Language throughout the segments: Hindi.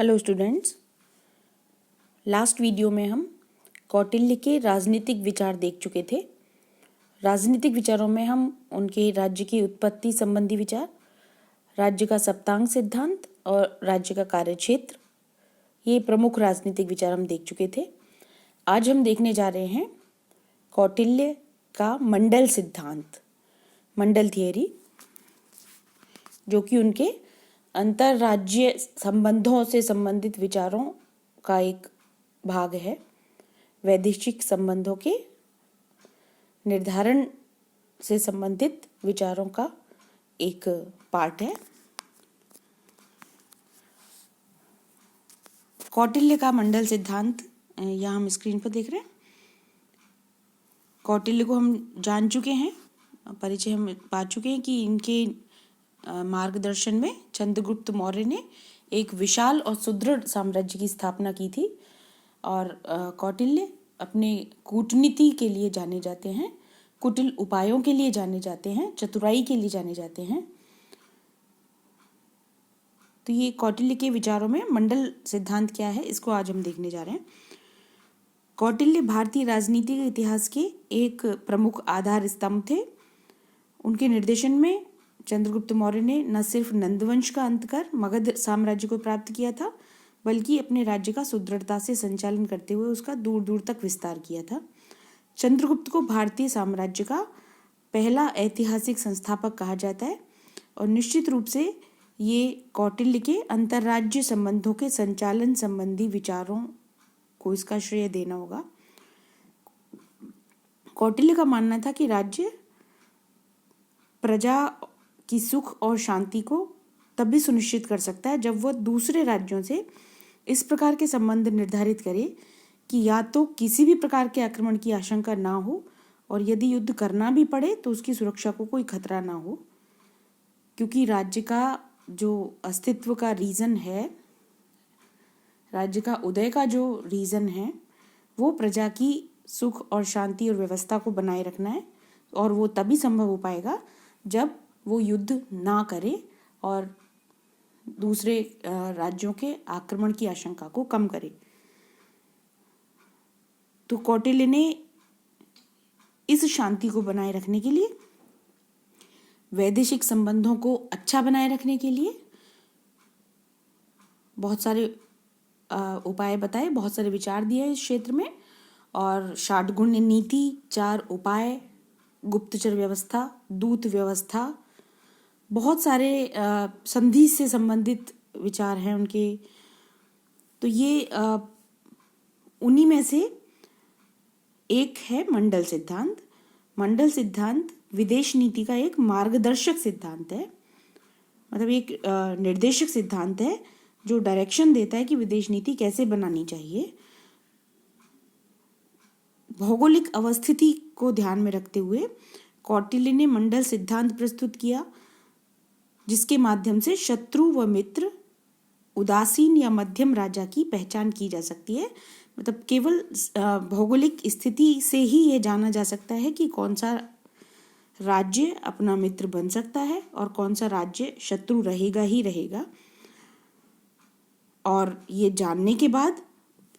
हेलो स्टूडेंट्स, लास्ट वीडियो में हम कौटिल्य के राजनीतिक विचार देख चुके थे। राजनीतिक विचारों में हम उनके राज्य की उत्पत्ति संबंधी विचार, राज्य का सप्तांग सिद्धांत और राज्य का कार्यक्षेत्र, ये प्रमुख राजनीतिक विचार हम देख चुके थे। आज हम देखने जा रहे हैं कौटिल्य का मंडल सिद्धांत, मंडल थियरी, जो कि उनके अंतरराज्य संबंधों से संबंधित विचारों का एक भाग है। वैदेशिक संबंधों के निर्धारण से संबंधित विचारों का एक पार्ट है। कौटिल्य का मंडल सिद्धांत यहाँ हम स्क्रीन पर देख रहे हैं। कौटिल्य को हम जान चुके हैं, परिचय हम पा चुके हैं कि इनके मार्गदर्शन में चंद्रगुप्त मौर्य ने एक विशाल और सुदृढ़ साम्राज्य की स्थापना की थी। और कौटिल्य अपने कूटनीति के लिए जाने जाते हैं, कुटिल उपायों के लिए जाने जाते हैं, चतुराई के लिए जाने जाते हैं। तो ये कौटिल्य के विचारों में मंडल सिद्धांत क्या है, इसको आज हम देखने जा रहे हैं। कौटिल्य भारतीय राजनीति के इतिहास के एक प्रमुख आधार स्तंभ थे। उनके निर्देशन में चंद्रगुप्त मौर्य ने न सिर्फ नंदवंश का अंत कर मगध साम्राज्य को प्राप्त किया था, बल्कि अपने राज्य का सुदृढ़ता से संचालन करते हुए उसका दूर दूर तक विस्तार किया था। चंद्रगुप्त को भारतीय साम्राज्य का पहला ऐतिहासिक संस्थापक कहा जाता है और निश्चित रूप से ये कौटिल्य के अंतरराज्य संबंधों के संचालन संबंधी विचारों को इसका श्रेय देना होगा। कौटिल्य का मानना था कि राज्य प्रजा की सुख और शांति को तभी सुनिश्चित कर सकता है जब वह दूसरे राज्यों से इस प्रकार के संबंध निर्धारित करे कि या तो किसी भी प्रकार के आक्रमण की आशंका ना हो, और यदि युद्ध करना भी पड़े तो उसकी सुरक्षा को कोई खतरा ना हो। क्योंकि राज्य का जो अस्तित्व का रीज़न है, राज्य का उदय का जो रीज़न है, वो प्रजा की सुख और शांति और व्यवस्था को बनाए रखना है, और वो तभी संभव हो पाएगा जब वो युद्ध ना करे और दूसरे राज्यों के आक्रमण की आशंका को कम करे। तो कौटिल्य ने इस शांति को बनाए रखने के लिए, वैदेशिक संबंधों को अच्छा बनाए रखने के लिए बहुत सारे उपाय बताए, बहुत सारे विचार दिए इस क्षेत्र में। और षाडगुण्य नीति, 4 उपाय, गुप्तचर व्यवस्था, दूत व्यवस्था, बहुत सारे संधि से संबंधित विचार हैं उनके। तो ये उन्हीं में से एक है मंडल सिद्धांत। मंडल सिद्धांत विदेश नीति का एक मार्गदर्शक सिद्धांत है, मतलब एक निर्देशक सिद्धांत है जो डायरेक्शन देता है कि विदेश नीति कैसे बनानी चाहिए। भौगोलिक अवस्थिति को ध्यान में रखते हुए कौटिल्य ने मंडल सिद्धांत प्रस्तुत किया, जिसके माध्यम से शत्रु व मित्र, उदासीन या मध्यम राजा की पहचान की जा सकती है। मतलब केवल भौगोलिक स्थिति से ही ये जाना जा सकता है कि कौन सा राज्य अपना मित्र बन सकता है और कौन सा राज्य शत्रु रहेगा ही रहेगा। और ये जानने के बाद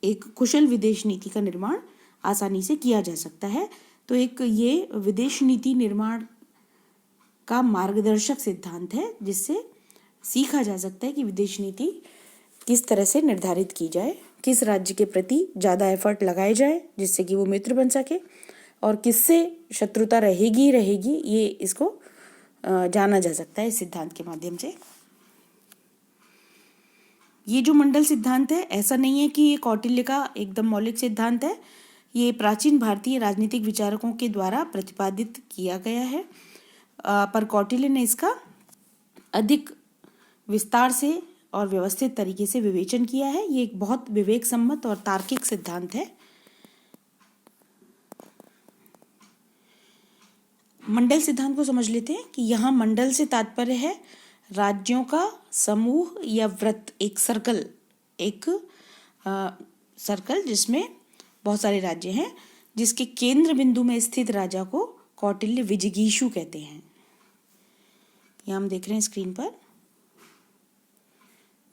एक कुशल विदेश नीति का निर्माण आसानी से किया जा सकता है। तो एक ये विदेश नीति निर्माण का मार्गदर्शक सिद्धांत है, जिससे सीखा जा सकता है कि विदेश नीति किस तरह से निर्धारित की जाए, किस राज्य के प्रति ज़्यादा एफर्ट लगाए जाए जिससे कि वो मित्र बन सके, और किससे शत्रुता रहेगी रहेगी, ये इसको जाना जा सकता है इस सिद्धांत के माध्यम से। ये जो मंडल सिद्धांत है, ऐसा नहीं है कि ये कौटिल्य का एकदम मौलिक सिद्धांत है। ये प्राचीन भारतीय राजनीतिक विचारकों के द्वारा प्रतिपादित किया गया है, पर कौटिल्य ने इसका अधिक विस्तार से और व्यवस्थित तरीके से विवेचन किया है। ये एक बहुत विवेक सम्मत और तार्किक सिद्धांत है। मंडल सिद्धांत को समझ लेते हैं कि यहाँ मंडल से तात्पर्य है राज्यों का समूह या वृत्त, एक सर्कल, एक सर्कल जिसमें बहुत सारे राज्य हैं, जिसके केंद्र बिंदु में स्थित राजा को कौटिल्य विजिगीषु कहते हैं। यहाँ हम देख रहे हैं स्क्रीन पर,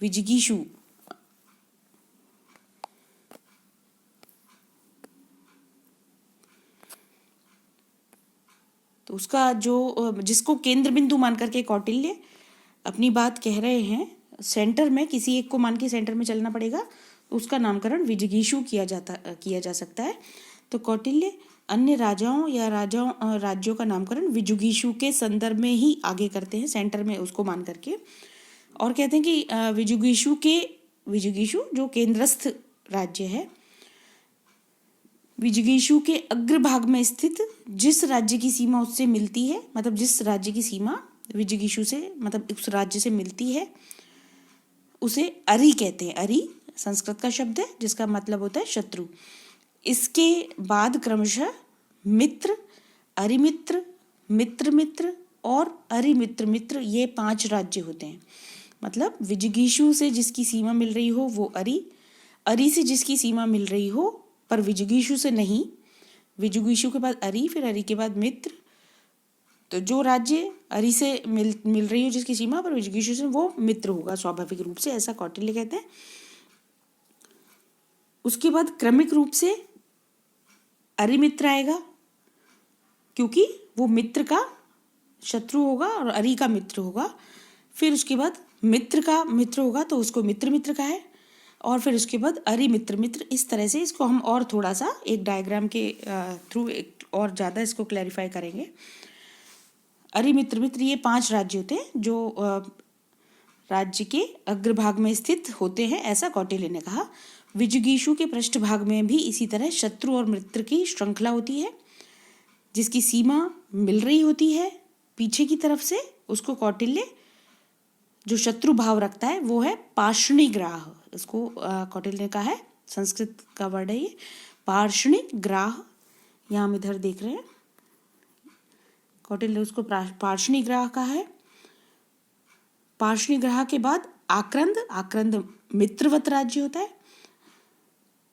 विजिगीषु उसका जो जिसको केंद्र बिंदु मान करके कौटिल्य अपनी बात कह रहे हैं, सेंटर में किसी एक को मान के सेंटर में चलना पड़ेगा, तो उसका नामकरण विजिगीषु किया जा सकता है। तो कौटिल्य अन्य राजाओं या राज्यों का नामकरण विजुगीषु के संदर्भ में ही आगे करते हैं, सेंटर में उसको मान करके, और कहते हैं कि विजुगीषु जो केंद्रस्थ राज्य है, विजुगीषु के अग्रभाग में स्थित जिस राज्य की सीमा उससे मिलती है, मतलब जिस राज्य की सीमा विजुगीषु से मतलब उस राज्य से मिलती है, उसे अरि कहते हैं। अरि संस्कृत का शब्द है जिसका मतलब होता है शत्रु। इसके बाद क्रमशः मित्र, अरिमित्र, मित्र मित्र और अरिमित्र मित्र, ये 5 राज्य होते हैं। मतलब विजिगीषु से जिसकी सीमा मिल रही हो वो अरि से जिसकी सीमा मिल रही हो पर विजिगीषु से नहीं, विजिगीषु के बाद अरि, फिर अरि के बाद मित्र, तो जो राज्य अरि से मिल रही हो जिसकी सीमा पर विजिगीषु से, वो मित्र होगा स्वाभाविक रूप से, ऐसा कौटिल्य कहते हैं। उसके बाद क्रमिक रूप से अरिमित्र आएगा क्योंकि वो मित्र का शत्रु होगा और अरि का मित्र होगा। फिर उसके बाद मित्र का मित्र होगा तो उसको मित्र मित्र का है, और फिर उसके बाद अरि मित्र मित्र। इस तरह से इसको हम और थोड़ा सा एक डायग्राम के थ्रू और ज़्यादा इसको क्लैरिफाई करेंगे। अरि मित्र मित्र ये 5 राज्य होते हैं जो राज्य के अग्रभाग में स्थित होते हैं, ऐसा कौटिल्य ने कहा। विजिगीषु के पृष्ठभाग में भी इसी तरह शत्रु और मित्र की श्रृंखला होती है। जिसकी सीमा मिल रही होती है पीछे की तरफ से, उसको कौटिल्य जो शत्रु भाव रखता है वो है पार्ष्णिग्राह। इसको कौटिल्य ने कहा है, संस्कृत का वर्ड है ये पार्ष्णिग्राह। यहाँ हम इधर देख रहे हैं, कौटिल्य ने उसको पार्ष्णिग्राह कहा है। पार्ष्णिग्राह के बाद आक्रंद मित्रवत राज्य होता है।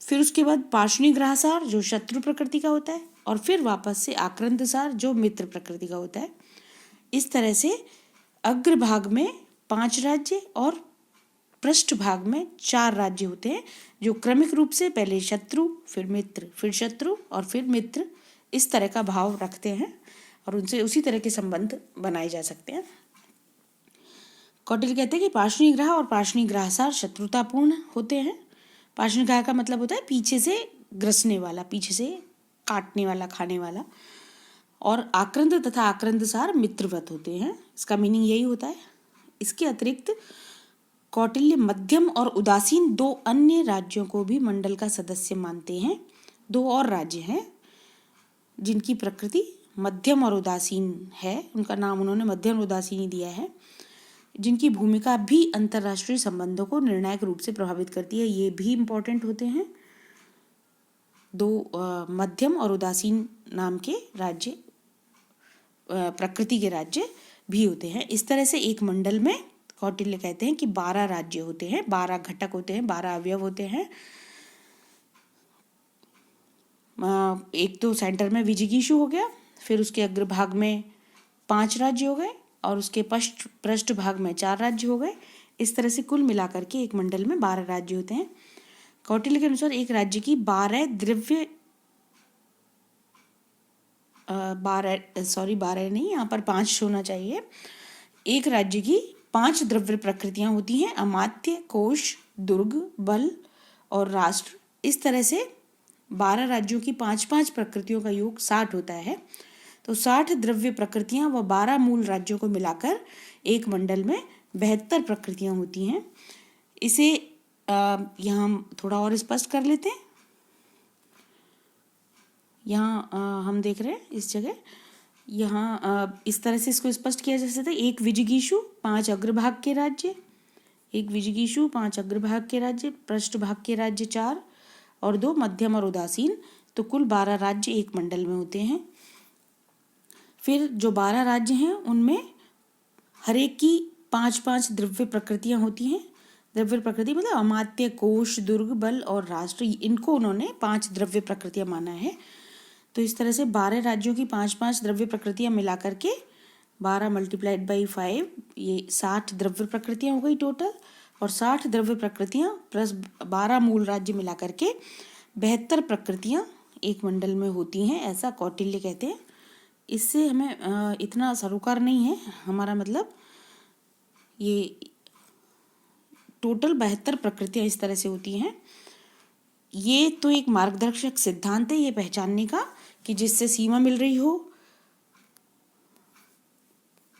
फिर उसके बाद पार्ष्णिग्राहसार जो शत्रु प्रकृति का होता है, और फिर वापस से आक्रंदसार जो मित्र प्रकृति का होता है। इस तरह से अग्रभाग में 5 राज्य और पृष्ठभाग में 4 राज्य होते हैं, जो क्रमिक रूप से पहले शत्रु, फिर मित्र, फिर शत्रु और फिर मित्र, इस तरह का भाव रखते हैं और उनसे उसी तरह के संबंध बनाए जा सकते हैं। कौटिल्य कहते हैं कि पार्ष्णिग्राह और पार्ष्णिग्राहसार शत्रुतापूर्ण होते हैं। पार्ष्णिग्राह का मतलब होता है पीछे से ग्रसने वाला, पीछे से काटने वाला, खाने वाला, और आक्रंद तथा आक्रंदसार मित्रवत होते हैं। इसका मीनिंग यही होता है। इसके अतिरिक्त कौटिल्य मध्यम और उदासीन 2 अन्य राज्यों को भी मंडल का सदस्य मानते हैं। 2 और राज्य हैं जिनकी प्रकृति मध्यम और उदासीन है, उनका नाम उन्होंने मध्यम और उदासीन ही दिया है, जिनकी भूमिका भी अंतर्राष्ट्रीय संबंधों को निर्णायक रूप से प्रभावित करती है। ये भी इम्पोर्टेंट होते हैं। 2 मध्यम और उदासीन नाम के राज्य, प्रकृति के राज्य भी होते हैं। इस तरह से एक मंडल में कौटिल्य कहते हैं कि 12 राज्य होते हैं, 12 घटक होते हैं, 12 अवयव होते हैं। एक तो सेंटर में विजिगीषु हो गया, फिर उसके अग्रभाग में 5 राज्य हो गए और उसके पृष्ठभाग में 4 राज्य हो गए। इस तरह से कुल मिलाकर के एक मंडल में 12 राज्य होते हैं। कौटिल्य के अनुसार एक राज्य की 12 नहीं, यहाँ पर 5 होना चाहिए। एक राज्य की 5 द्रव्य प्रकृतियां होती हैं, अमात्य, कोश, दुर्ग, बल और राष्ट्र। इस तरह से 12 राज्यों की 5-5 प्रकृतियों का योग 60 होता है। तो 60 द्रव्य प्रकृतियां व 12 मूल राज्यों को मिलाकर एक मंडल में 72 प्रकृतियां होती हैं। इसे यहाँ हम थोड़ा और स्पष्ट कर लेते हैं। यहाँ हम देख रहे हैं इस जगह, यहाँ इस तरह से इसको स्पष्ट किया जा सकता है। एक विजिगीषु 5 अग्रभाग के राज्य, एक विजिगीषु 5 अग्रभाग के राज्य, पृष्ठभाग के राज्य 4 और 2 मध्यम और उदासीन, तो कुल 12 राज्य एक मंडल में होते हैं। फिर जो 12 राज्य हैं उनमें हर एक की 5-5 द्रव्य प्रकृतियां होती हैं। द्रव्य प्रकृति मतलब अमात्य, कोश, दुर्ग, बल और राष्ट्र, इनको उन्होंने 5 द्रव्य प्रकृतियां माना है। तो इस तरह से 12 राज्यों की 5-5 द्रव्य प्रकृतियां मिला करके 12 × 5 ये 60 द्रव्य प्रकृतियां हो गई टोटल, और 60 द्रव्य प्रकृतियां प्लस 12 मूल राज्य मिला करके 72 प्रकृतियां एक मंडल में होती हैं, ऐसा कौटिल्य कहते हैं। इससे हमें इतना सरोकार नहीं है, हमारा मतलब ये टोटल 72 प्रकृतियां इस तरह से होती हैं। ये तो एक मार्गदर्शक सिद्धांत है ये पहचानने का कि जिससे सीमा मिल रही हो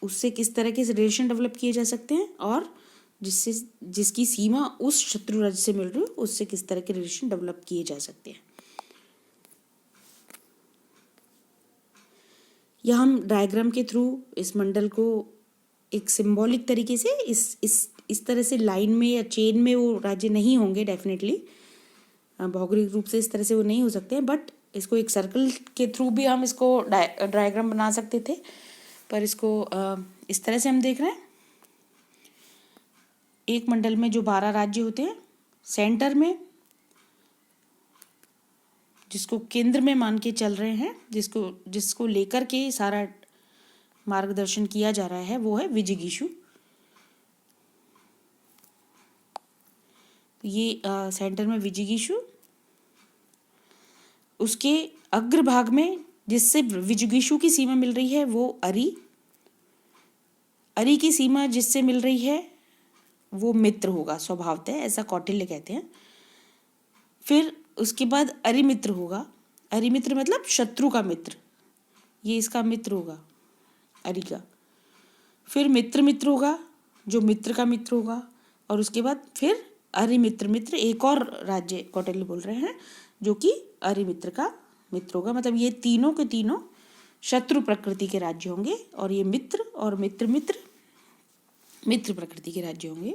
उससे किस तरह के रिलेशन डेवलप किए जा सकते हैं, और जिसकी सीमा उस शत्रु राज्य से मिल रही हो उससे किस तरह के रिलेशन डेवलप किए जा सकते हैं। या हम डायग्राम के थ्रू इस मंडल को एक सिंबॉलिक तरीके से इस तरह से लाइन में या चेन में वो राज्य नहीं होंगे डेफिनेटली, भौगोलिक रूप से इस तरह से वो नहीं हो सकते हैं, बट इसको एक सर्कल के थ्रू भी हम इसको डायग्राम बना सकते थे, पर इसको इस तरह से हम देख रहे हैं। एक मंडल में जो 12 राज्य होते हैं, सेंटर में जिसको केंद्र में मान के चल रहे हैं, जिसको लेकर के सारा मार्गदर्शन किया जा रहा है, वो है विजिगीषु। ये सेंटर में विजिगीषु, उसके अग्रभाग में जिससे विजिगीषु की सीमा मिल रही है वो अरि की सीमा जिससे मिल रही है वो मित्र होगा स्वभावतः, ऐसा कौटिल्य कहते हैं। फिर उसके बाद अरिमित्र होगा, अरिमित्र मतलब शत्रु का मित्र, ये इसका मित्र होगा अरि का। फिर मित्र होगा जो मित्र का मित्र होगा, और उसके बाद फिर अरिमित्र एक और राज्य कौटिल्य बोल रहे हैं जो कि अरिमित्र का मित्र होगा। मतलब ये तीनों के तीनों शत्रु प्रकृति के राज्य होंगे, और ये मित्र और मित्र प्रकृति के राज्य होंगे।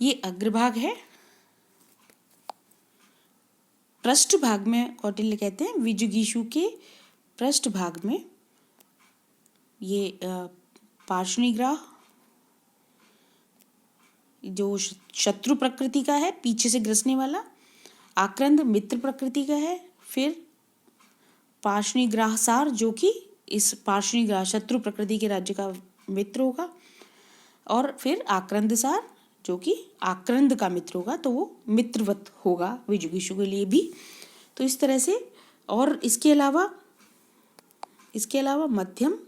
ये अग्रभाग है। पृष्ठ भाग में कौटिल्य कहते हैं विजिगीषु के पृष्ठ भाग में ये पार्ष्णिग्राह जो शत्रु प्रकृति का है, पीछे से ग्रसने वाला, आक्रंद मित्र प्रकृति का है, फिर पार्ष्णिग्राहसार जो कि इस पार्ष्णिग्राह शत्रु प्रकृति के राज्य का मित्र होगा, और फिर आक्रंदसार जो कि आक्रंद का मित्र होगा, तो वो मित्रवत होगा विजिगीषु के लिए भी। तो इस तरह से, और इसके अलावा मध्यम,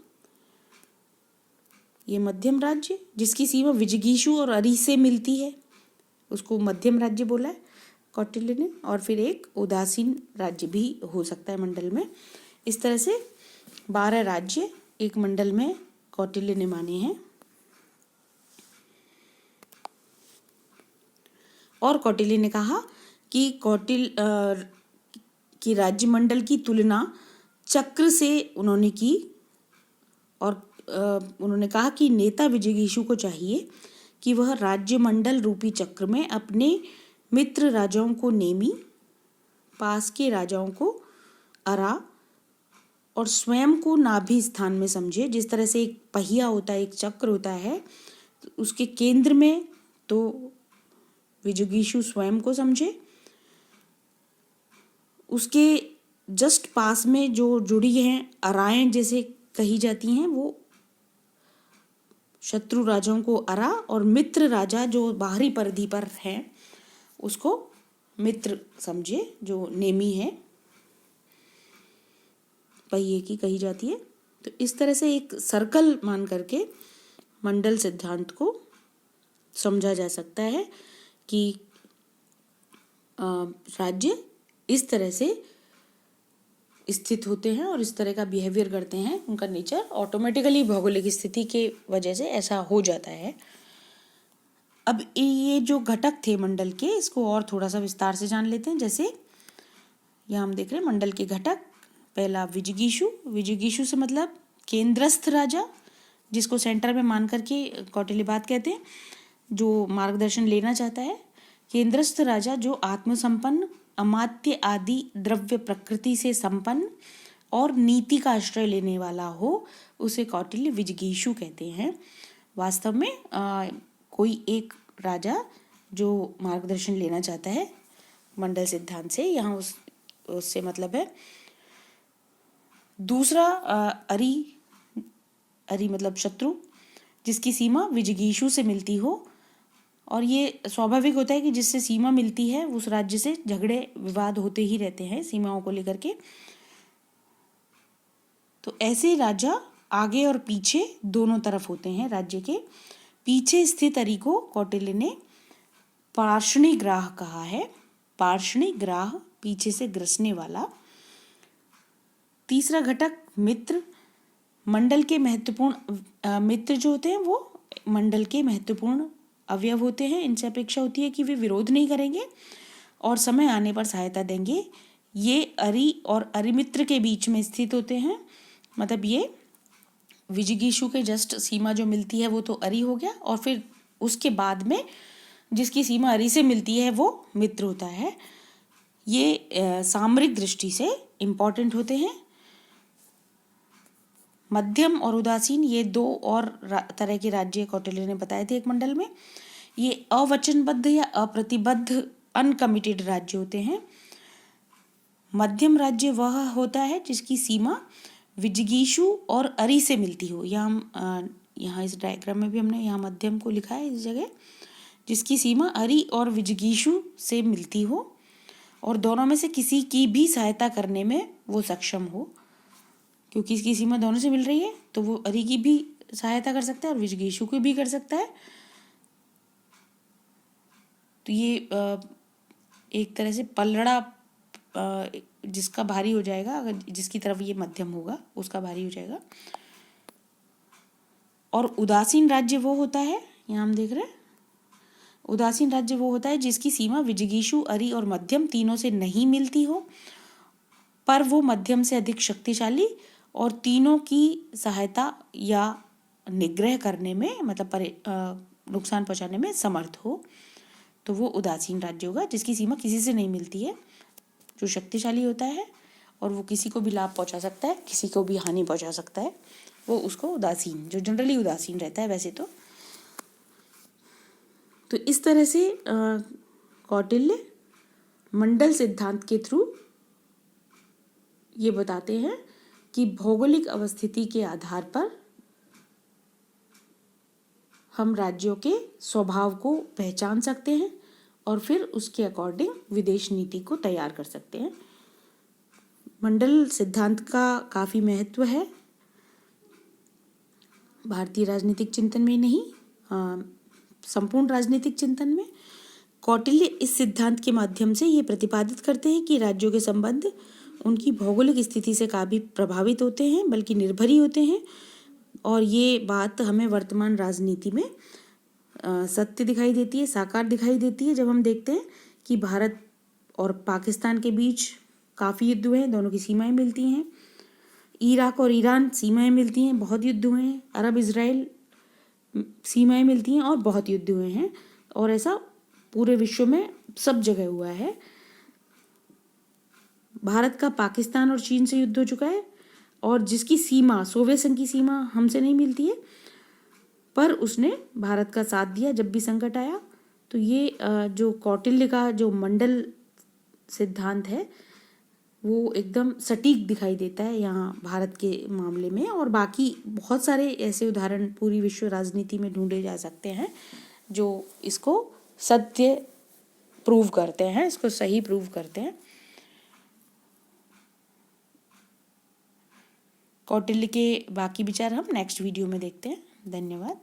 ये मध्यम राज्य जिसकी सीमा विजिगीषु और अरि से मिलती है उसको मध्यम राज्य बोला है कौटिल्य ने। और फिर एक उदासीन राज्य भी हो सकता है मंडल में। इस तरह से 12 राज्य एक मंडल में कौटिल्य ने माने हैं। और कौटिल्य ने कहा कि कि राज्य मंडल की तुलना चक्र से उन्होंने की, और उन्होंने कहा कि नेता विजिगीषु को चाहिए कि वह राज्य मंडल रूपी चक्र में अपने मित्र राजाओं को नेमी, पास के राजाओं को अरा और स्वयं को नाभि स्थान में समझे। जिस तरह से एक पहिया होता है, एक चक्र होता है, तो उसके केंद्र में तो विजिगीषु स्वयं को समझे, उसके जस्ट पास में जो जुड़ी हैं अराएं जैसे कही जाती हैं, वो शत्रु राजाओं को अरा, और मित्र राजा जो बाहरी परिधि पर हैं उसको मित्र समझे, जो नेमी है, पहिए की कही जाती है। तो इस तरह से एक सर्कल मान करके मंडल सिद्धांत को समझा जा सकता है कि राज्य इस तरह से स्थित होते हैं और इस तरह का बिहेवियर करते हैं, उनका नेचर ऑटोमेटिकली भौगोलिक स्थिति के वजह से ऐसा हो जाता है। अब ये जो घटक थे मंडल के, इसको और थोड़ा सा विस्तार से जान लेते हैं। जैसे यहाँ हम देख रहे हैं मंडल के घटक। पहला विजिगीषु से मतलब केंद्रस्थ राजा, जिसको सेंटर में मान करके कौटिल्य बात कहते हैं, जो मार्गदर्शन लेना चाहता है। केंद्रस्थ राजा जो आत्मसंपन्न, अमात्य आदि द्रव्य प्रकृति से संपन्न और नीति का आश्रय लेने वाला हो, उसे कौटिल्य विजिगीषु कहते हैं। वास्तव में कोई एक राजा जो मार्गदर्शन लेना चाहता है मंडल सिद्धांत से, यहाँ उससे मतलब है। दूसरा अरि मतलब शत्रु, जिसकी सीमा विजिगीषु से मिलती हो, और ये स्वाभाविक होता है कि जिससे सीमा मिलती है उस राज्य से झगड़े विवाद होते ही रहते हैं सीमाओं को लेकर के। तो ऐसे राजा आगे और पीछे दोनों तरफ होते हैं राज्य के। पीछे स्थित अरि को कौटिल्य ने पार्ष्णिग्राह कहा है। पार्ष्णिग्राह पीछे से ग्रसने वाला। तीसरा घटक मित्र। मंडल के महत्वपूर्ण मित्र जो होते हैं वो मंडल के महत्वपूर्ण अवयव होते हैं। इनसे अपेक्षा होती है कि वे विरोध नहीं करेंगे और समय आने पर सहायता देंगे। ये अरि और अरिमित्र के बीच में स्थित होते हैं। मतलब ये विजिगीषु के जस्ट सीमा जो मिलती है वो तो अरि हो गया, और फिर उसके बाद में जिसकी सीमा अरि से मिलती है वो मित्र होता है। ये सामरिक दृष्टि से इम्पॉर्टेंट होते हैं। मध्यम और उदासीन ये दो और तरह के राज्य कौटिल्य ने बताए थे एक मंडल में। ये अवचनबद्ध या अप्रतिबद्ध अनकमिटेड राज्य होते हैं। मध्यम राज्य वह होता है जिसकी सीमा विजिगीषु और अरि से मिलती हो। यहाँ इस डायग्राम में भी हमने यहाँ मध्यम को लिखा है इस जगह, जिसकी सीमा अरि और विजिगीषु से मिलती हो और दोनों में से किसी की भी सहायता करने में वो सक्षम हो। क्योंकि इसकी सीमा दोनों से मिल रही है तो वो अरि की भी सहायता कर सकता है और विजिगीषु की भी कर सकता है। तो ये एक तरह से पलड़ा जिसका भारी हो जाएगा, अगर जिसकी तरफ ये मध्यम होगा उसका भारी हो जाएगा। और उदासीन राज्य वो होता है, यहाँ हम देख रहे हैं, उदासीन राज्य वो होता है जिसकी सीमा विजिगीषु, अरि और मध्यम तीनों से नहीं मिलती हो, पर वो मध्यम से अधिक शक्तिशाली और तीनों की सहायता या निग्रह करने में, मतलब नुकसान पहुंचाने में समर्थ हो। तो वो उदासीन राज्य होगा जिसकी सीमा किसी से नहीं मिलती है, जो शक्तिशाली होता है और वो किसी को भी लाभ पहुंचा सकता है, किसी को भी हानि पहुंचा सकता है, वो उसको उदासीन, जो जनरली उदासीन रहता है वैसे तो इस तरह से कौटिल्य मंडल सिद्धांत के थ्रू ये बताते हैं कि भौगोलिक अवस्थिति के आधार पर हम राज्यों के स्वभाव को पहचान सकते हैं और फिर उसके अकॉर्डिंग विदेश नीति को तैयार कर सकते हैं। मंडल सिद्धांत का काफ़ी महत्व है भारतीय राजनीतिक चिंतन में नहीं, संपूर्ण राजनीतिक चिंतन में। कौटिल्य इस सिद्धांत के माध्यम से ये प्रतिपादित करते हैं कि राज्यों के संबंध उनकी भौगोलिक स्थिति से काफ़ी प्रभावित होते हैं, बल्कि निर्भर ही होते हैं। और ये बात हमें वर्तमान राजनीति में सत्य दिखाई देती है, साकार दिखाई देती है, जब हम देखते हैं कि भारत और पाकिस्तान के बीच काफ़ी युद्ध हुए हैं, दोनों की सीमाएं मिलती हैं। इराक और ईरान सीमाएं मिलती हैं, बहुत युद्ध हुए हैं। अरब इजराइल सीमाएं मिलती हैं और बहुत युद्ध हुए हैं। और ऐसा पूरे विश्व में सब जगह हुआ है। भारत का पाकिस्तान और चीन से युद्ध हो चुका है, और जिसकी सीमा सोवियत संघ की सीमा हमसे नहीं मिलती है, पर उसने भारत का साथ दिया जब भी संकट आया। तो ये जो कौटिल्य का जो मंडल सिद्धांत है वो एकदम सटीक दिखाई देता है यहाँ भारत के मामले में। और बाकी बहुत सारे ऐसे उदाहरण पूरी विश्व राजनीति में ढूंढे जा सकते हैं जो इसको सत्य प्रूव करते हैं, इसको सही प्रूव करते हैं। कौटिल्य के बाकी विचार हम नेक्स्ट वीडियो में देखते हैं। धन्यवाद।